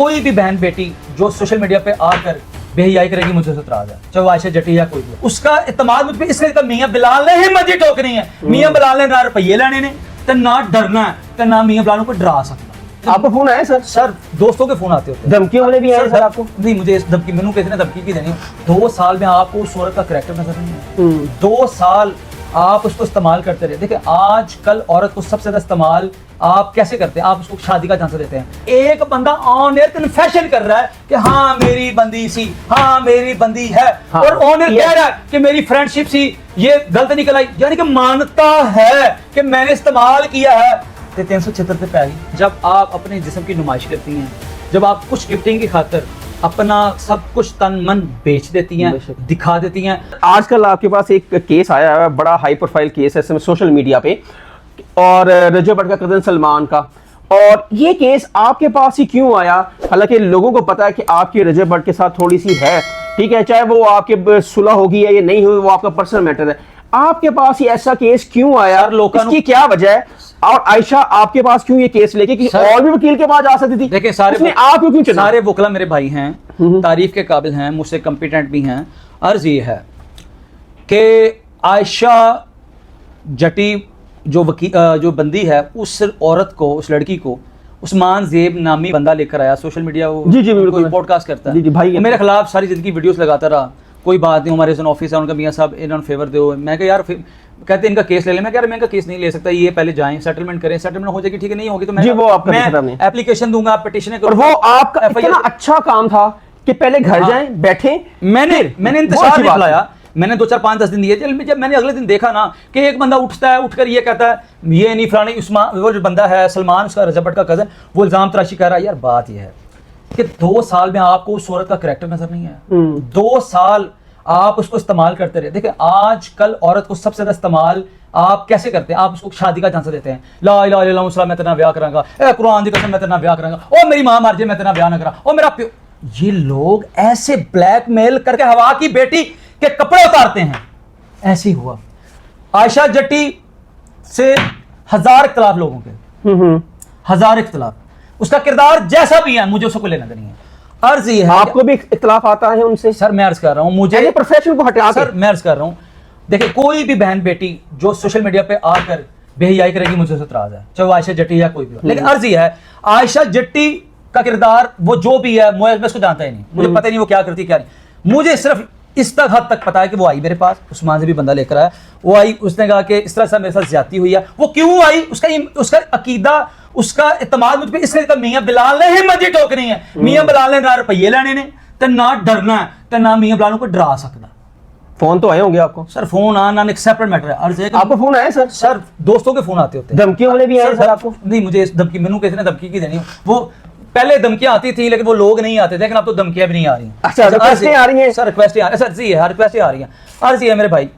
कोई भी बहन बेटी जो सोशल मीडिया पे आकर बेहयाई करेगी मुझे से इतराज है, चाहे वो आयशा जट्टी या कोई भी, उसका इत्तेमाद मुझ पे इसलिए कि मियां बिलाल ने हिम्मत ही ठोकनी है। मियां बिलाल ने ना रुपये लेने ने ते ना डरना है ते ना मियां बिलाल को डरा सकता। आपको फोन आया सर? सर दोस्तों के फोन आते होते हैं, धमकियों वाले भी आए सर आपको? नहीं, मुझे इस धमकी मैंने कितने धमकी की देनी। 2 साल में आपको उस औरत का करैक्टर नजर नहीं है। 2 साल आप उसको इस्तेमाल करते रहे। देखिए आज कल औरत को सबसे ज्यादा इस्तेमाल आप कैसे करते हैं, आप उसको शादी का झांसा देते हैं। एक बंदा ऑन एयर कन्फेशन कर रहा है कि हाँ मेरी बंदी सी, हाँ मेरी बंदी है, हाँ, और ऑन एयर कह रहा है कि मेरी फ्रेंडशिप सी, ये गलत निकल आई, यानी कि मानता है कि मैंने इस्तेमाल किया है। 376 पे आ गई। जब आप अपने जिस्म की नुमाइश करती हैं, जब आप कुछ गिफ्टिंग की खातिर अपना सब कुछ तन मन बेच देती हैं, दिखा देती हैं। आजकल आपके पास एक केस आया है, बड़ा हाई प्रोफाइल केस है सोशल मीडिया पे, और रजब भट्ट का कजन सलमान का, और ये केस आपके पास ही क्यों आया? हालांकि लोगों को पता है कि आपकी रजब भट्ट के साथ थोड़ी सी है, ठीक है, चाहे वो आपके सुलह होगी या ये नहीं हुई वो आपका पर्सनल मैटर है, आपके पास ही ऐसा केस क्यों आया? इसकी क्या वजह है? और आयशा आपके पास क्यों ये केस लेके कि और भी वकील के पास जा सकती थी? देखिए सारे आप क्यों चुना? सारे वकला मेरे भाई हैं, तारीफ के काबिल हैं, मुझसे कॉम्पिटेंट भी हैं। अर्ज ये है कि आयशा जट्टी जो बंदी है, उस औरत को, उस लड़की को उस्मान ज़ेब नामी बंदा लेकर आया सोशल मीडिया, वो जी जी बिल्कुल पॉडकास्ट करता है, जी जी भाई, मेरे खिलाफ सारी जिंदगी वीडियोस लगाता रहा। कोई बात नहीं, हमारे ऑफिस है, उनका मियां साहब इन्होंने फेवर दो। मैं कहा यार, कहते इनका केस ले लें। मैं कह रहा मैं इनका केस नहीं ले सकता, ये पहले जाएं सेटलमेंट करें, सेटलमेंट हो जाएगी, ठीक है, नहीं होगी तो मैं एप्लीकेशन दूंगा, पिटीशन करूंगा। और वो आपका इतना अच्छा काम था कि पहले घर जाएं, बैठें। मैंने इंतजार नहीं लाया, मैंने 2 4 5 10 दिन दिए। जब मैंने अगले दिन देखा ना कि एक बंदा उठता है, उठकर ये कहता है ये नहीं फलानी, उस्मान वो जो बंदा है सलमान, उसका रजब भट्ट का कजन, वो इल्जाम तराशी कर रहा है। यार बात यह है कि 2 साल में आपको उस औरत का करैक्टर नजर नहीं है। 2 साल आप उसको इस्तेमाल करते रहे। देखिए आज कल औरत को सबसे ज्यादा इस्तेमाल आप कैसे करते हैं? आप उसको शादी का झांसा देते हैं, ला इलाहा इल्लल्लाह मैं तेरा ब्याह करांगा, ए कुरान दी कसम मैं तेरा ब्याह करांगा, ओ मेरी मां मर जाए मैं तेरा ब्याह ना करा, ओ मेरा प्यो। ये लोग ऐसे ब्लैकमेल करके हवा की बेटी के कपड़े उतारते हैं। ऐसे ही हुआ आयशा जट्टी से 1000 इख्तलाफ लोगों के, 1000 इख्तलाफ, उसका किरदार जैसा भी है, मुझे उसको लेना देनी है। अर्ज ये है, आपको भी इख्तलाफ आता है उनसे? सर मैं अर्ज कर रहा हूं, मुझे प्रोफेशन को हटा, सर मैं अर्ज कर रहा हूं, देखिए कोई भी बहन बेटी जो सोशल मीडिया पे आकर बेहयाई करेगी मुझे से इतराज है, चाहे वो आयशा जट्टी या कोई भी हो। लेकिन अर्ज ये है, आयशा जट्टी का किरदार वो जो भी है, मैं उसको जानता ही नहीं, मुझे पता ही नहीं वो क्या करती क्या नहीं। मुझे सिर्फ इस तक हद तक पता है कि वो आई मेरे पास, उस्मान से भी बंदा लेकर आया, वो आई, उसने कहा कि इस तरह से मेरे साथ ज्यादती हुई है। वो क्यों आई? उसका अकीदा, उसका इत्तेमाद मुझ पे इसलिए कि मियां बिलाल ने हिम्मत ही ठोकनी है। मियां बिलाल ने ना रुपये लेने ने ते ना डरना है ते ना मियां बिलाल को डरा सकता। फोन तो आए होंगे आपको? सर फोन आना एक सेपरेट मैटर है। अर्ज है आपको फोन आया सर? सर दोस्तों के फोन आते होते हैं, धमकियों वाले भी आए सर आपको? नहीं, मुझे इस धमकी मैंने किसी ने धमकी की देनी। वो पहले धमकियां आती थी लेकिन वो लोग नहीं आते थे, लेकिन अब तो धमकियां भी नहीं आ रही। अच्छा, रिक्वेस्टें आ रही हैं सर? रिक्वेस्टें आ रही है सर, जी है, रिक्वेस्टें आ रही हैं। अर्ज है मेरे भाई,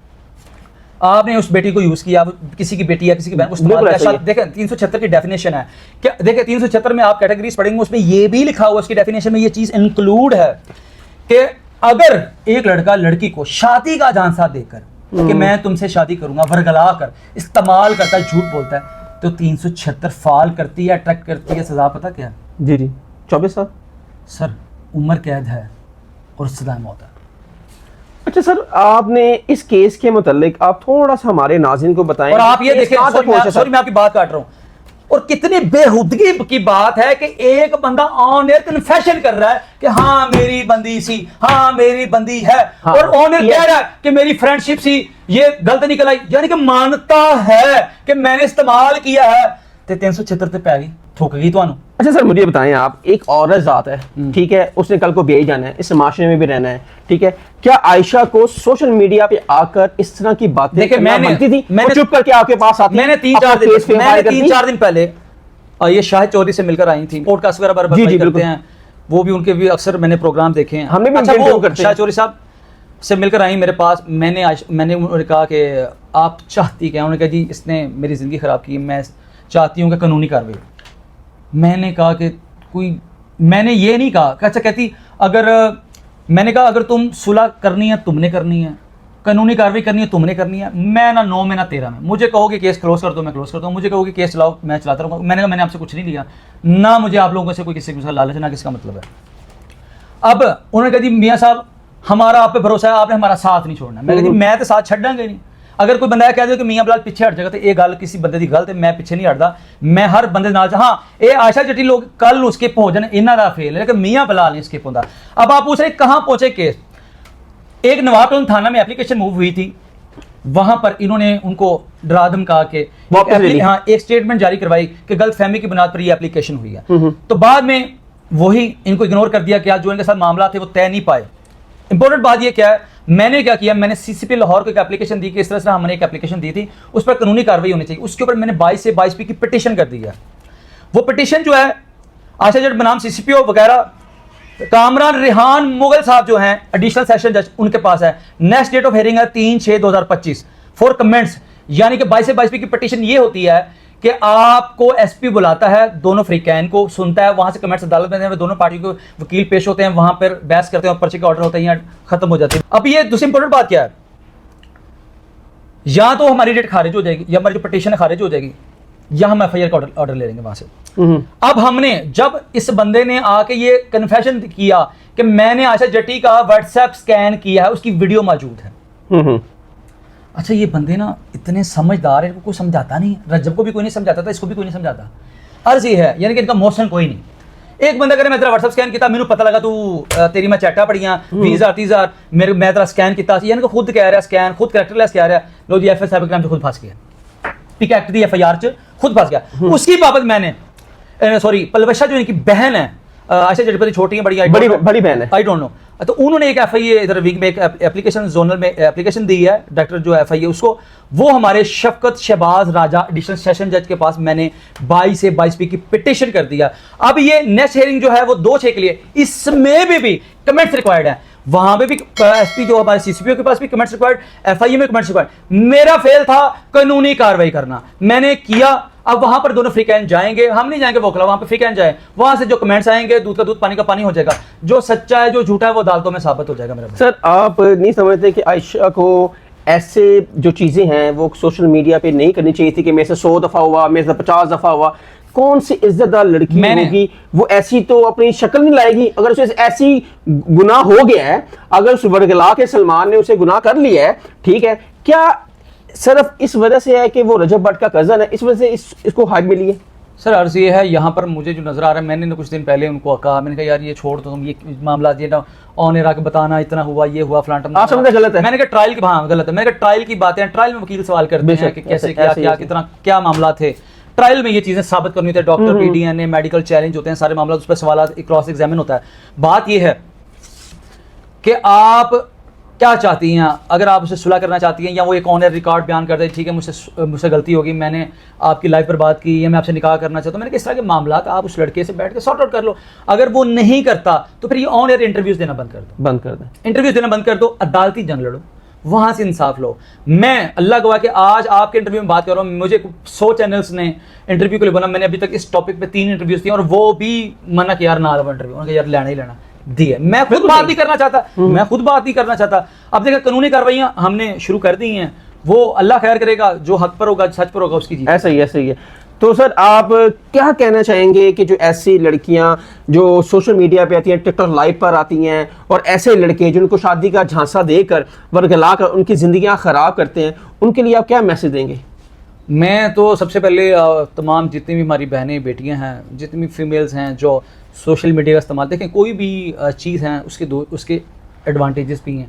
आपने उस बेटी को यूज किया, किसी की बेटी या किसी की बहन को इस्तेमाल किया। देखें 376 की डेफिनेशन है क्या? देखिए 376 में आप कैटेगरीज पढ़ेंगे, उसमें ये भी लिखा हुआ, उसकी डेफिनेशन में ये चीज इंक्लूड है कि अगर एक लड़का लड़की को शादी का झांसा देकर कि मैं तुमसे शादी करूंगा, वरगला कर इस्तेमाल करता है, झूठ बोलता है, तो 376 फाल करती है, अट्रैक्ट करती है। सजा पता क्या? जी जी 24 साल सर, उम्र कैद है और सजा मौत है। अच्छा सर, आपने इस केस के मुतालिक आप थोड़ा सा हमारे नाज़रीन को बताएं। और आप ये देखें, सॉरी मैं आपकी बात काट रहा हूं, और कितनी बेहुदगी की बात है कि एक बंदा ऑन एयर कन्फेशन कर रहा है कि हाँ मेरी बंदी सी, हाँ मेरी बंदी है, हाँ, और ऑन एयर कह रहा है कि मेरी फ्रेंडशिप सी, ये गलत निकल आई, यानी कि मानता है कि मैंने इस्तेमाल किया है। 376 पे आ गई, ठोक गई तो। अच्छा सर मुझे बताएं, आप एक औरत जात है, ठीक है, उसने कल को ब्याह जाना है, इस माशरे में भी रहना है, ठीक है, क्या आयशा को सोशल मीडिया पे आकर इस तरह की बातें करना बनती थी? मैंने चुप करके आपके पास आती? मैंने 3-4 दिन पहले ये शाहिद चौधरी से मिलकर आई थी, पॉडकास्ट वगैरह करते हैं, वो भी उनके भी अक्सर मैंने प्रोग्राम देखे हैं। हमने भी इंटरव्यू करते हैं। शाहिद चौधरी साहब से मिलकर आई मेरे पास। मैंने उन्होंने कहा कि आप चाहती क्या? उन्होंने कहा जी इसने मेरी ज़िंदगी ख़राब की, मैं चाहती हूँ कि कानूनी कार्रवाई। मैंने कहा कि मैंने ये नहीं कहा। अच्छा कहती, मैंने कहा अगर तुम सुलह करनी है तुमने करनी है, कानूनी कार्रवाई करनी है तुमने करनी है, मैं ना 9 में ना 13 में। मुझे कहोगे केस क्लोज कर दो मैं क्लोज कर दूँ, मुझे कहोगे केस चलाओ मैं चलाता रहूँगा। मैंने कहा मैंने आपसे कुछ नहीं लिया ना, मुझे आप लोगों से कोई किसी का लालच ना किसका मतलब है। अब उन्होंने कहा जी मियाँ साहब हमारा आप पे भरोसा है, आपने हमारा साथ नहीं छोड़ना। मैं कहती मैं तो साथ छड़ांगे नहीं। अगर कोई बंदा कह दे कि मियाँ बिलाल पीछे हट जाएगा तो ये गल किसी बंदे की गलत है, मैं पीछे नहीं हटदा, मैं हर बंदे नाल। हाँ ये आशा जटी लोग कल स्किप हो जाने इन्हों का फेल है, लेकिन मियाँ बिलाल नहीं स्किप होता। अब आप पूछ रहे कहाँ पहुंचे केस, एक नवाबटोन थाना में एप्लीकेशन मूव हुई थी, वहां पर इन्होंने उनको डरा धमका के हाँ एक स्टेटमेंट जारी करवाई कि गलत फहमी की बुनियाद पर ये एप्लीकेशन हुई है। तो बाद में वही इनको इग्नोर कर दिया क्या, जो इनके साथ मामला थे वो तय नहीं पाए। इंपॉर्टेंट बात ये क्या है, मैंने क्या किया, मैंने सीसीपी लाहौर को एक एप्लीकेशन दी कि इस तरह से हमने एक एप्लीकेशन दी थी, उस पर कानूनी कार्रवाई होनी चाहिए। उसके ऊपर मैंने 22 से 22 की पिटीशन कर दी है। वो पिटीशन जो है आशा जट बनाम सीसीपीओ वगैरह कामरान रेहान मुगल साहब जो हैं एडिशनल सेशन जज, उनके पास है। नेक्स्ट डेट ऑफ हियरिंग है 3/6/2025 फॉर कमेंट्स। यानी कि 22 से 22 की पिटीशन ये होती है कि आपको एसपी बुलाता है, दोनों फ्रीकैन को सुनता है, वहां से कमेंट्स अदालत में दोनों पार्टी को वकील पेश होते हैं, वहां पर बहस करते हैं और पर्चे का ऑर्डर होता है, यहाँ खत्म हो जाती है। अब ये दूसरी इंपॉर्टेंट बात क्या है, या तो हमारी डेट खारिज हो जाएगी या हमारी जो पिटीशन है खारिज हो जाएगी, या हम एफआईआर का ऑर्डर ले लेंगे वहां से। अब हमने जब इस बंदे ने आके ये कन्फेशन किया कि मैंने आशा जटी का व्हाट्सएप स्कैन किया है, उसकी वीडियो मौजूद है। अच्छा ये बंदे ना इतने समझदार है, इनको कोई समझाता नहीं, रज्जब को भी कोई नहीं समझाता था, इसको भी कोई नहीं समझाता। अर्ज ये है यानी कि इनका मोशन कोई नहीं। एक बंदा करे मैं तेरा व्हाट्सएप स्कैन किया, मैंने पता लगा तू तेरी मैं चैटा पड़ियां 20,000 30,000 मेरे मैं तेरा स्कैन किया, यानी कि खुद कह रहा है स्कैन, खुद करैक्टरलेस कह रहा है। लो जी एफएस साहब के नाम से खुद फंस गया, पिक एक्ट दी एफआईआर च खुद फंस गया। उसकी बाबत मैंने सॉरी पलवशा जो इनकी बहन है, आशा जटी छोटी है बड़ी बहन है, आई डोंट नो, तो उन्होंने एक एफआईए इधर विंग में एक एप्लीकेशन जोनल में एप्लीकेशन दी है, डायरेक्टर जो एफआईए उसको, वो हमारे शफकत शहबाज राजा एडिशनल सेशन जज के पास मैंने 22 से 22 की पिटीशन कर दिया। अब ये नेक्स्ट हियरिंग जो है वो 2/6 के लिए, इसमें भी कमेंट्स रिक्वायर्ड है, वहां पे भी एसपी जो हमारे सीसीपीओ के पास भी कमेंट्स रिक्वायर्ड, एफआईए में कमेंट्स रिक्वायर्ड। मेरा फेल था कानूनी कार्रवाई करना, मैंने किया। अब वहां पर दोनों फ्रीकैन जाएंगे, हम नहीं जाएंगे वोकला, वहां पर फ्रीकैन जाए, वहां से जो कमेंट्स आएंगे दूध का दूध पानी का पानी हो जाएगा, जो सच्चा है जो झूठा है वो अदालतों में साबित हो जाएगा। मेरा सर आप नहीं समझते कि आयशा को ऐसे जो चीजें हैं वो सोशल मीडिया पे नहीं करनी चाहिए थी कि मेरे से 100 दफा हुआ, मेरे से 50 दफा हुआ? कौन सी इज्जतदार लड़की होगी वो ऐसी तो अपनी शक्ल नहीं लाएगी? अगर उसे ऐसी गुनाह हो गया है, अगर उस वर्गला के सलमान ने उसे गुनाह कर लिया है, ठीक है, क्या सिर्फ इस वजह से है कि वो रजब भट्ट का कजन है, इस वजह से इसको हाइप मिली है? सर अर्ज ये है, यहाँ पर मुझे जो नजर आ रहा है, मैंने कुछ दिन पहले उनको कहा, मैंने कहा यार ये छोड़ दो तुम, ये मामला ये ना ऑन एयर आके बताना इतना हुआ ये हुआ फलान आप समझते गलत है। मैंने कहा ट्रायल की, हाँ गलत है, मैंने कहा ट्रायल की बातें, ट्रायल में वकील सवाल करते हैं कि कैसे किया, क्या कितना क्या मामला थे, ट्रायल में ये चीजें साबित करनी होती है, डॉक्टर पीडीएनए मेडिकल चैलेंज होते हैं, सारे मामला उस पर सवाल क्रॉस एग्जामिन होता है। बात ये है कि आप क्या चाहती हैं, अगर आप उसे सुलह करना चाहती हैं या वो एक ऑन एयर रिकॉर्ड बयान कर दे ठीक है मुझसे गलती होगी, मैंने आपकी लाइफ बर्बाद की या मैं आपसे निकाह करना चाहता हूँ, मैंने किस तरह के मामला आप उस लड़के से बैठ के सॉर्ट आउट कर लो। अगर वो नहीं करता तो फिर ये ऑन एयर इंटरव्यूज देना बंद कर दो, इंटरव्यूज देना बंद कर दो, अदालती जंग लड़ो, वहां से इंसाफ लो। मैं अल्लाह गवाह कि आज आपके इंटरव्यू में बात कर रहा हूँ, मुझे 100 चैनल्स ने इंटरव्यू के लिए बोला, मैंने अभी तक इस टॉपिक पे 3 इंटरव्यूज दिए और वो भी मना कि यार ना इंटरव्यू, उन्होंने यार लेना ही लेना दिए। मैं खुद बात नहीं करना चाहता, मैं खुद बात नहीं करना चाहता। अब देखिए कानूनी कार्रवाइयां हमने शुरू कर दी हैं, वो अल्लाह खैर करेगा, जो हक पर होगा सच पर होगा उसकी जीत। ऐसा ही है। तो सर आप क्या कहना चाहेंगे कि जो ऐसी लड़कियां जो सोशल मीडिया पे आती हैं, टिकटॉक लाइव पर आती हैं, और ऐसे लड़के जिनको शादी का झांसा देकर वर्गला कर उनकी जिंदगियां खराब करते हैं, उनके लिए आप क्या मैसेज देंगे? मैं तो सबसे पहले तमाम जितनी भी हमारी बहनें बेटियां हैं, जितनी भी फीमेल्स हैं जो सोशल मीडिया का इस्तेमाल, देखें कोई भी चीज़ है उसके एडवांटेजेस भी हैं,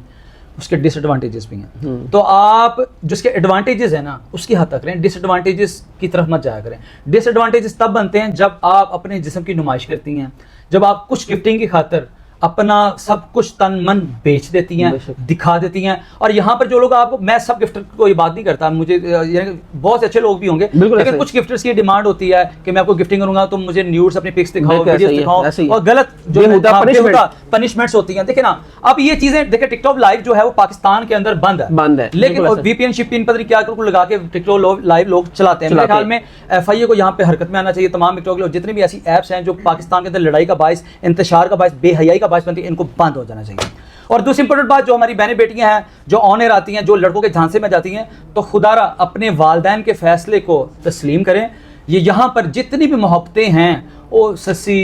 उसके डिसएडवांटेजेस भी हैं। तो आप जिसके एडवांटेजेस हैं ना उसकी हद तक करें, डिसएडवांटेजेस की तरफ मत जाया करें। डिसएडवांटेजेस तब बनते हैं जब आप अपने जिस्म की नुमाइश करती हैं, जब आप कुछ गिफ्टिंग की खातर अपना सब कुछ तन मन बेच देती हैं, दिखा देती हैं। और यहाँ पर जो लोग आपको, मैं सब गिफ्टर को ये बात नहीं करता, मुझे बहुत से अच्छे लोग भी होंगे, लेकिन कुछ गिफ्टर्स की डिमांड होती है कि मैं आपको गिफ्टिंग करूंगा तो मुझे न्यूड्स अपने पिक्स दिखाओ, वीडियोस दिखाओ, और गलत जो पनिशमेंट्स होती हैं। देखिए ना, अब ये चीजें देखिए, टिकटॉक लाइव जो है वो पाकिस्तान के अंदर बंद है, लेकिन वीपीएन शिपीन पता नहीं क्या लगा के टिकटॉक लाइव लोग चलाते हैं। मेरे ख्याल में एफआईए को यहाँ पे हरकत में आना चाहिए। तमाम टिकटॉक लोग जितनी भी ऐसी एप्स हैं जो पाकिस्तान के अंदर लड़ाई का बायस, इंतशार का बायस, बेहयाई का बायस बनती है, इनको बंद हो जाना चाहिए। और दूसरी इंपॉर्टेंट बात, जो हमारी बहनें बेटियां हैं जो ऑनर आती हैं, जो लड़कों के झांसे में जाती हैं, तो खुदारा अपने वालदैन के फैसले को तस्लीम करें। ये यहाँ पर जितनी भी मोहब्बतें हैं, वो ससी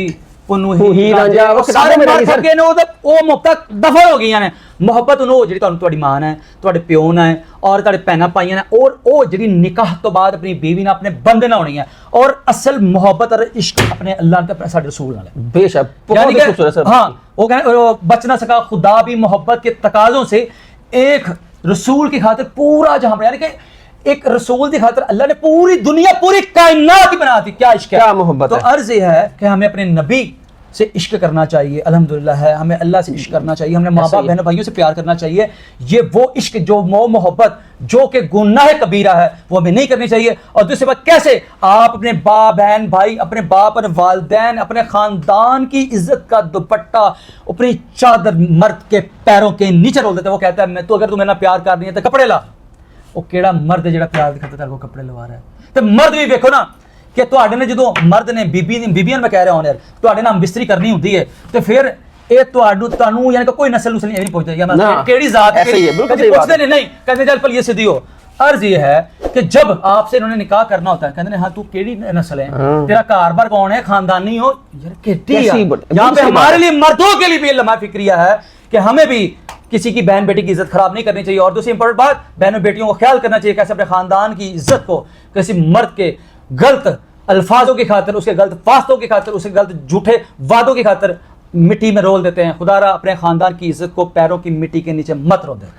ही रांझा, वो सारे किताबों में मर रही सर। गए ने, वो मोहब्बत दफा हो गई ने। मोहब्बत उन्होंने ਜਿਹੜੀ ਤੁਹਾਨੂੰ ਤੁਹਾਡੀ ਮਾਂ ਹੈ, ਤੁਹਾਡੇ ਪਿਓ ਨਾਲ ਔਰ ਤੁਹਾਡੇ ਭੈਣਾਂ ਪਾਈਆਂ ਨੇ, ਔਰ ਉਹ ਜਿਹੜੀ ਨਿਕਾਹ ਤੋਂ ਬਾਅਦ ਆਪਣੀ ਬੀਵੀ ਨਾਲ ਆਪਣੇ ਬੰਦੇ ਨਾਲ ਹੋਣੀ ਹੈ, ਔਰ ਅਸਲ ਮੁਹੱਬਤ ਔਰ ਇਸ਼ਕ ਆਪਣੇ ਅੱਲਾਹ ਤੇ ਆਪਣੇ ਸਾਡੇ ਰਸੂਲ ਨਾਲ है। बेशक बहुत यानी ही कि खूबसूरत सर। हाँ, वो बच ना सका खुदा भी मोहब्बत के तकाजों से, एक रसूल की खातिर पूरा जहां पर, यानी कि एक रसूल की खातिर अल्लाह ने पूरी दुनिया, पूरी कायनात ही बना दी। क्या इश्क है, क्या मोहब्बत तो है। अर्ज ये है कि हमें अपने नबी से इश्क करना चाहिए, अल्हम्दुलिल्लाह है, हमें अल्लाह से इश्क करना चाहिए, हमें माँ ऐसा बाप ही है। बहनों भाइयों से प्यार करना चाहिए। ये वो इश्क, जो मोहब्बत जो कि गुनाह कबीरा है, वो हमें नहीं करनी चाहिए। और दूसरी बात, कैसे आप अपने बाप बहन भाई, अपने बाप और वालदैन, अपने खानदान की इज्जत का दुपट्टा अपनी चादर मर्द के पैरों के नीचे रोल देते। वो कहता है मैं तो, अगर तू मेरे नाल प्यार करनी है तो कपड़े ला। वो केड़ा मर्द है जेड़ा प्यार दिखाता है, वो कपड़े लवा रहा है। तो मर्द भी देखो ना कि ਤੁਹਾਡੇ ਨੇ ਜਦੋਂ ਮਰਦ ਨੇ ਬੀਬੀਆਂ ਮੈਂ ਕਹਿ ਰਿਹਾ ਹਾਂ ਯਾਰ, ਤੁਹਾਡੇ ਨਾਲ ਬਿਸਤਰੀ ਕਰਨੀ ਹੁੰਦੀ ਹੈ, ਤੇ ਫਿਰ ਇਹ ਤੁਹਾਨੂੰ ਯਾਨੀ ਕਿ ਕੋਈ ਨਸਲ ਨੁਸਲ ਨਹੀਂ ਪੁੱਛਦਾ ਜਾਂ ਮੈਂ ਕਿਹੜੀ ਜ਼ਾत ऐसे ही है, बिल्कुल सही बात पुछते नहीं, कहते चल पल ये सीधी हो। अर्ज ये है कि जब आपसे इन्होंने निकाह करना होता है, कहते हैं हाँ तू केड़ी नस्ल है, तेरा कार-बार कौन है, खानदानी हो यार, केटी यहाँ पे हमारे लिए मर्दों के लिए भी लम्हा फिक्रिया है कि हमें भी किसी की बहन बेटी की इज्जत खराब नहीं करनी चाहिए। और दूसरी इंपॉर्टेंट बात, बहनों बेटियों को ख्याल करना चाहिए कैसे अपने खानदान की इज्जत को किसी मर्द के गलत अल्फाजों की खातिर, उसके गलत फास्तों की खातिर, उसके गलत झूठे वादों की खातिर मिट्टी में रोल देते हैं। खुदारा अपने खानदान की इज्जत को पैरों की मिट्टी के नीचे मत रोल दे।